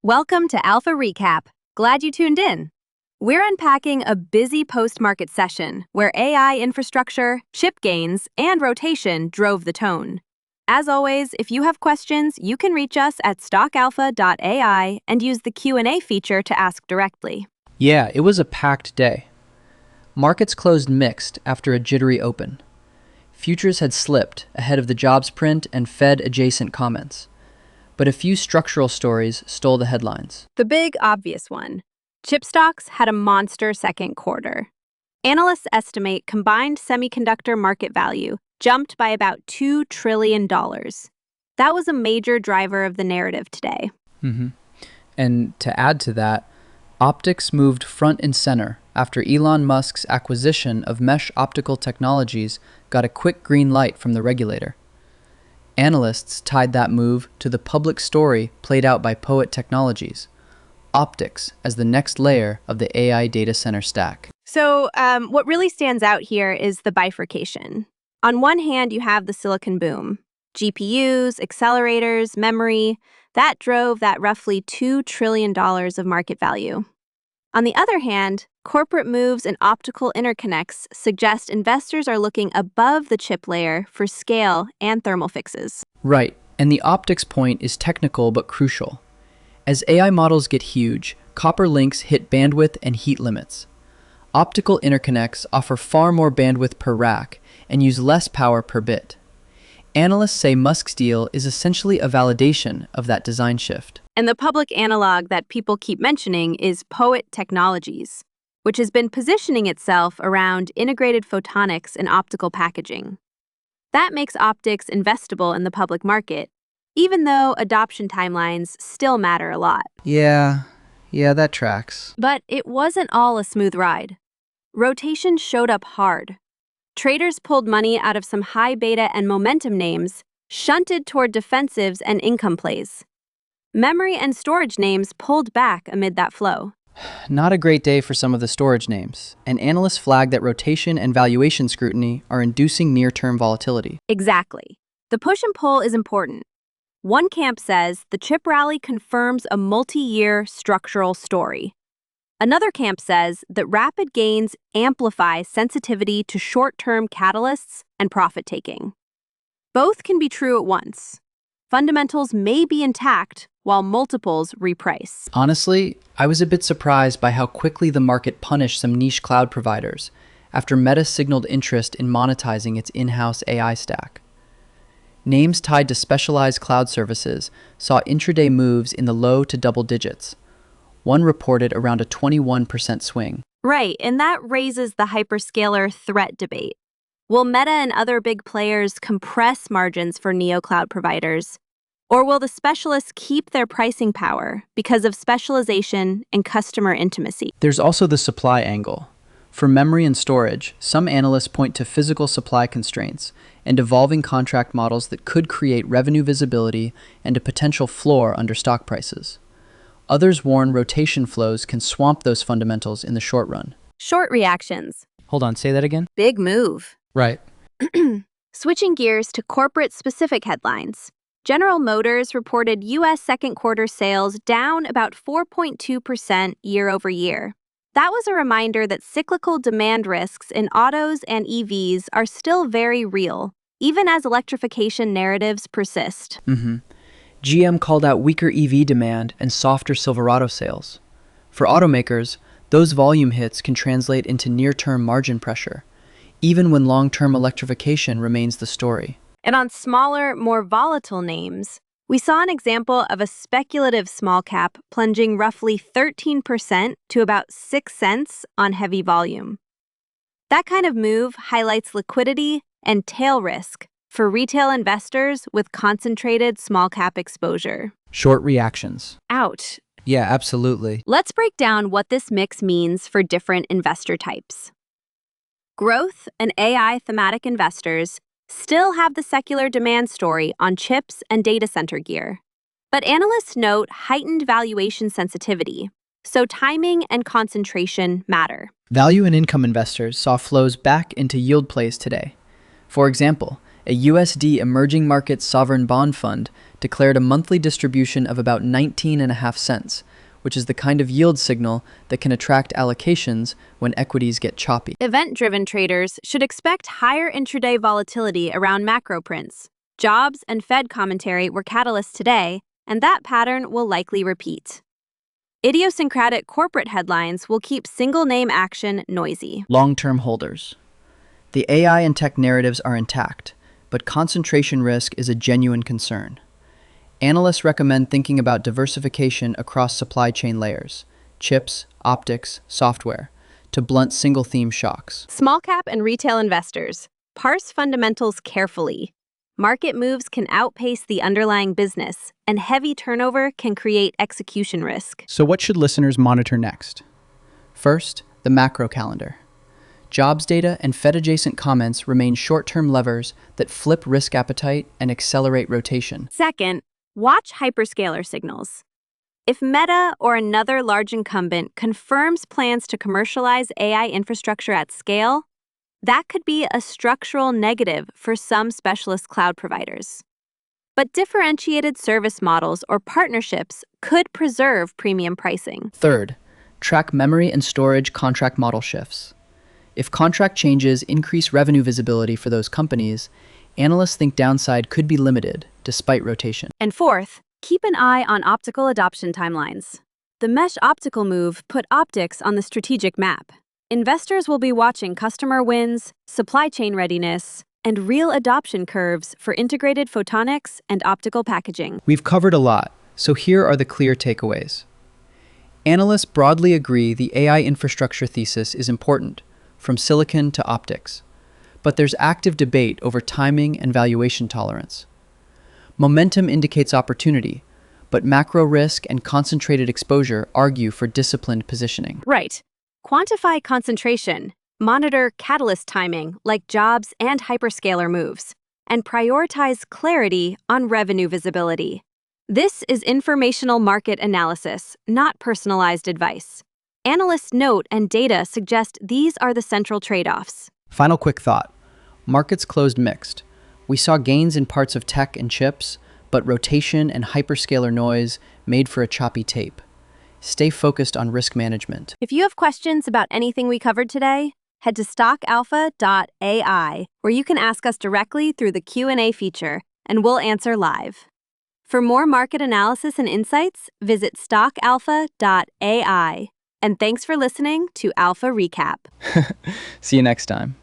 Welcome to Alpha Recap. Glad you tuned in. We're unpacking a busy post-market session where AI infrastructure, chip gains, and rotation drove the tone. As always, if you have questions, you can reach us at stockalpha.ai and use the Q&A feature to ask directly. Yeah, it was a packed day. Markets closed mixed after a jittery open. Futures had slipped ahead of the jobs print and Fed-adjacent comments. But a few structural stories stole the headlines. The big, obvious one. Chip stocks had a monster second quarter. Analysts estimate combined semiconductor market value jumped by about $2 trillion. That was a major driver of the narrative today. And to add to that, optics moved front and center after Elon Musk's acquisition of Mesh Optical Technologies got a quick green light from the regulator. Analysts tied that move to the public story played out by Poet Technologies, optics as the next layer of the AI data center stack. So what really stands out here is the bifurcation. On one hand, you have the silicon boom. GPUs, accelerators, memory, that drove that roughly $2 trillion of market value. On the other hand, corporate moves in optical interconnects suggest investors are looking above the chip layer for scale and thermal fixes. Right, and the optics point is technical but crucial. As AI models get huge, copper links hit bandwidth and heat limits. Optical interconnects offer far more bandwidth per rack and use less power per bit. Analysts say Musk's deal is essentially a validation of that design shift. And the public analog that people keep mentioning is Poet Technologies, which has been positioning itself around integrated photonics and optical packaging. That makes optics investable in the public market, even though adoption timelines still matter a lot. Yeah, that tracks. But it wasn't all a smooth ride. Rotation showed up hard. Traders pulled money out of some high beta and momentum names, shunted toward defensives and income plays. Memory and storage names pulled back amid that flow. Not a great day for some of the storage names, and analysts flag that rotation and valuation scrutiny are inducing near-term volatility. Exactly. The push and pull is important. One camp says the chip rally confirms a multi-year structural story. Another camp says that rapid gains amplify sensitivity to short-term catalysts and profit-taking. Both can be true at once. Fundamentals may be intact while multiples reprice. Honestly, I was a bit surprised by how quickly the market punished some niche cloud providers after Meta signaled interest in monetizing its in-house AI stack. Names tied to specialized cloud services saw intraday moves in the low to double digits. One reported around a 21% swing. Right, and that raises the hyperscaler threat debate. Will Meta and other big players compress margins for neo-cloud providers? Or will the specialists keep their pricing power because of specialization and customer intimacy? There's also the supply angle. For memory and storage, some analysts point to physical supply constraints and evolving contract models that could create revenue visibility and a potential floor under stock prices. Others warn rotation flows can swamp those fundamentals in the short run. Short reactions. Hold on, say that again? Big move. Right. Switching gears to corporate-specific headlines. General Motors reported U.S. second quarter sales down about 4.2% year over year. That was a reminder that cyclical demand risks in autos and EVs are still very real, even as electrification narratives persist. GM called out weaker EV demand and softer Silverado sales. For automakers, those volume hits can translate into near-term margin pressure, even when long-term electrification remains the story. And on smaller, more volatile names, we saw an example of a speculative small cap plunging roughly 13% to about 6 cents on heavy volume. That kind of move highlights liquidity and tail risk for retail investors with concentrated small cap exposure. Short reactions. Ouch. Yeah, absolutely. Let's break down what this mix means for different investor types. Growth and AI thematic investors still have the secular demand story on chips and data center gear. But analysts note heightened valuation sensitivity, so timing and concentration matter. Value and income investors saw flows back into yield plays today. For example, a USD emerging market sovereign bond fund declared a monthly distribution of about 19.5 cents, which is the kind of yield signal that can attract allocations when equities get choppy. Event-driven traders should expect higher intraday volatility around macro prints. Jobs and Fed commentary were catalysts today, and that pattern will likely repeat. Idiosyncratic corporate headlines will keep single-name action noisy. Long-term holders. The AI and tech narratives are intact, but concentration risk is a genuine concern. Analysts recommend thinking about diversification across supply chain layers, chips, optics, software, to blunt single-theme shocks. Small cap and retail investors, parse fundamentals carefully. Market moves can outpace the underlying business, and heavy turnover can create execution risk. So what should listeners monitor next? First, the macro calendar. Jobs data and Fed-adjacent comments remain short-term levers that flip risk appetite and accelerate rotation. Second, watch hyperscaler signals. If Meta or another large incumbent confirms plans to commercialize AI infrastructure at scale, that could be a structural negative for some specialist cloud providers. But differentiated service models or partnerships could preserve premium pricing. Third, track memory and storage contract model shifts. If contract changes increase revenue visibility for those companies, analysts think downside could be limited despite rotation. And fourth, keep an eye on optical adoption timelines. The Mesh Optical move put optics on the strategic map. Investors will be watching customer wins, supply chain readiness, and real adoption curves for integrated photonics and optical packaging. We've covered a lot, so here are the clear takeaways. Analysts broadly agree the AI infrastructure thesis is important, from silicon to optics. But there's active debate over timing and valuation tolerance. Momentum indicates opportunity, but macro risk and concentrated exposure argue for disciplined positioning. Right. Quantify concentration, monitor catalyst timing like jobs and hyperscaler moves, and prioritize clarity on revenue visibility. This is informational market analysis, not personalized advice. Analysts' note and data suggest these are the central trade-offs. Final quick thought. Markets closed mixed. We saw gains in parts of tech and chips, but rotation and hyperscaler noise made for a choppy tape. Stay focused on risk management. If you have questions about anything we covered today, head to stockalpha.ai, where you can ask us directly through the Q&A feature, and we'll answer live. For more market analysis and insights, visit stockalpha.ai. And thanks for listening to Alpha Recap. See you next time.